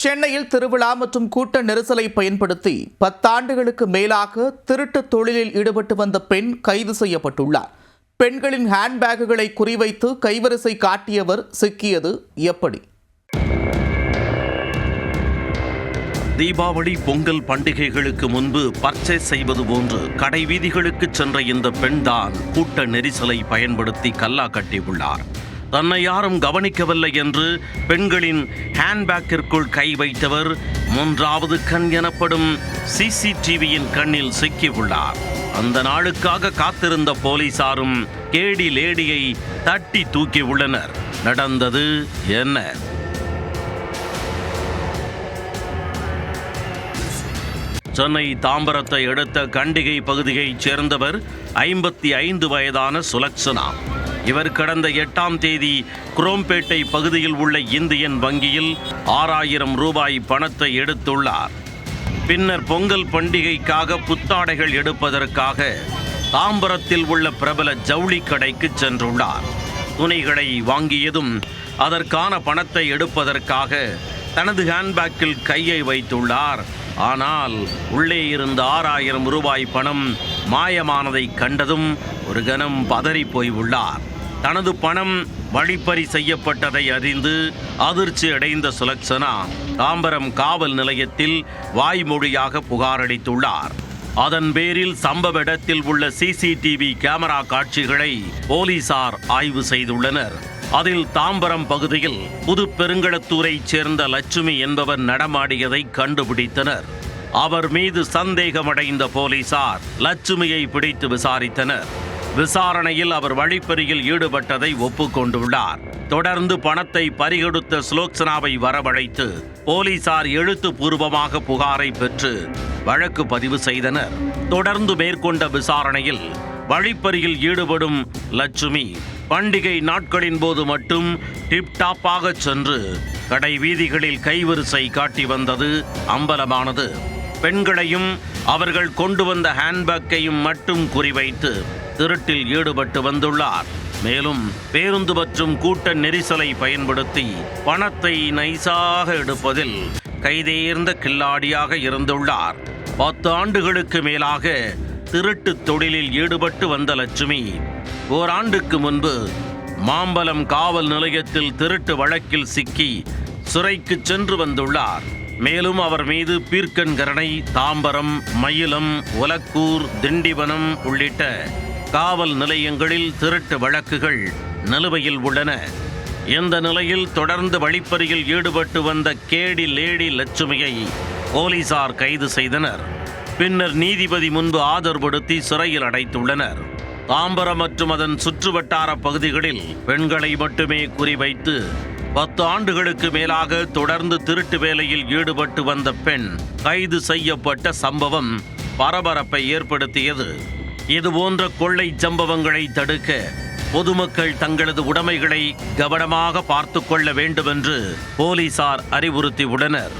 சென்னையில் திருவிழா மற்றும் கூட்ட நெரிசலை பயன்படுத்தி 10 ஆண்டுகளுக்கு மேலாக திருட்டு தொழிலில் ஈடுபட்டு வந்த பெண் கைது செய்யப்பட்டுள்ளார். பெண்களின் ஹேண்ட்பேக்குகளை குறிவைத்து கைவரிசை காட்டியவர் சிக்கியது எப்படி? தீபாவளி, பொங்கல் பண்டிகைகளுக்கு முன்பு பர்ச்சேஸ் செய்வது போன்று கடை வீதிகளுக்கு சென்ற இந்த பெண்தான் கூட்ட நெரிசலை பயன்படுத்தி கல்லா கட்டியுள்ளார். தன்னை யாரும் கவனிக்கவில்லை என்று பெண்களின் ஹேண்ட்பேக்கிற்குள் கை வைத்தவர் 3வது கண் எனப்படும் சிசிடிவியின் கண்ணில் சிக்கியுள்ளார். அந்த நாளுக்காக காத்திருந்த போலீசாரும் கேடி லேடியை தட்டி தூக்கி உள்ளனர். நடந்தது என்ன? சென்னை தாம்பரத்தை அடுத்த கண்டிகை பகுதியைச் சேர்ந்தவர் 55 வயதான சுலக்ஷனா. இவர் கடந்த 8ஆம் தேதி குரோம்பேட்டை பகுதியில் உள்ள இந்தியன் வங்கியில் 6000 ரூபாய் பணத்தை எடுத்துள்ளார். பின்னர் பொங்கல் பண்டிகைக்காக புத்தாடைகள் எடுப்பதற்காக தாம்பரத்தில் உள்ள பிரபல ஜவுளி கடைக்கு சென்றுள்ளார். துணிகளை வாங்கியதும் அதற்கான பணத்தை எடுப்பதற்காக தனது ஹேண்ட்பேக்கில் கையை வைத்துள்ளார். ஆனால் உள்ளே இருந்த 6000 ரூபாய் பணம் மாயமானதை கண்டதும் ஒரு கணம் பதறி போய் உள்ளார். தனது பணம் வழிப்பறி செய்யப்பட்டதை அறிந்து அதிர்ச்சி அடைந்த சுலக்ஷனா தாம்பரம் காவல் நிலையத்தில் வாய்மொழியாக புகாரளித்துள்ளார். அதன் பேரில் சம்பவ இடத்தில் உள்ள சிசிடிவி கேமரா காட்சிகளை போலீசார் ஆய்வு செய்துள்ளனர். அதில் தாம்பரம் பகுதியில் புது பெருங்களத்தூரைச் சேர்ந்த லட்சுமி என்பவர் நடமாடியதை கண்டுபிடித்தனர். அவர் மீது சந்தேகமடைந்த போலீசார் லட்சுமியை பிடித்து விசாரித்தனர். விசாரணையில் அவர் வழிப்பறியில் ஈடுபட்டதை ஒப்புக்கொண்டுள்ளார். தொடர்ந்து பணத்தை பறிகொடுத்த சுலோக்ஷனாவை வரவழைத்து போலீசார் எழுத்துப்பூர்வமாக புகாரை பெற்று வழக்கு பதிவு செய்தனர். தொடர்ந்து மேற்கொண்ட விசாரணையில் வழிப்பறியில் ஈடுபடும் லட்சுமி பண்டிகை நாட்களின் போது மட்டும் டிப்டாப்பாக சென்று கடை வீதிகளில் கைவரிசை காட்டி வந்தது அம்பலமானது. பெண்களையும் அவர்கள் கொண்டு வந்த ஹேண்ட்பேக்கையும் மட்டும் குறிவைத்து திருட்டில் ஈடுபட்டு வந்துள்ளார். மேலும் பேருந்து மற்றும் கூட்ட நெரிசலை பயன்படுத்தி பணத்தை நைசாக எடுப்பதில் கைதேர்ந்த கில்லாடியாக இருந்துள்ளார். 10 ஆண்டுகளுக்கு மேலாக திருட்டு தொழிலில் ஈடுபட்டு வந்த லட்சுமி ஓராண்டுக்கு முன்பு மாம்பலம் காவல் நிலையத்தில் திருட்டு வழக்கில் சிக்கி சிறைக்கு சென்று வந்துள்ளார். மேலும் அவர் மீது பீர்க்கன்கரணை, தாம்பரம், மயிலம், ஒலக்கூர், திண்டிவனம் உள்ளிட்ட காவல் நிலையங்களில் திருட்டு வழக்குகள் நிலுவையில் உள்ளன. இந்த நிலையில் தொடர்ந்து வழிப்பறியில் ஈடுபட்டு வந்த கேடி லேடி லட்சுமியை போலீசார் கைது செய்தனர். பின்னர் நீதிபதி முன்பு ஆஜர்படுத்தி சிறையில் அடைத்துள்ளனர். தாம்பரம் மற்றும் அதன் சுற்றுவட்டார பகுதிகளில் பெண்களை மட்டுமே குறிவைத்து 10 ஆண்டுகளுக்கு மேலாக தொடர்ந்து திருட்டு வேலையில் ஈடுபட்டு வந்த பெண் கைது செய்யப்பட்ட சம்பவம் பரபரப்பை ஏற்படுத்தியது. இதுபோன்ற கொள்ளை சம்பவங்களை தடுக்க பொதுமக்கள் தங்களது உடைமைகளை கவனமாக பார்த்து கொள்ள வேண்டும் என்று போலீசார் அறிவுறுத்தியுள்ளனர்.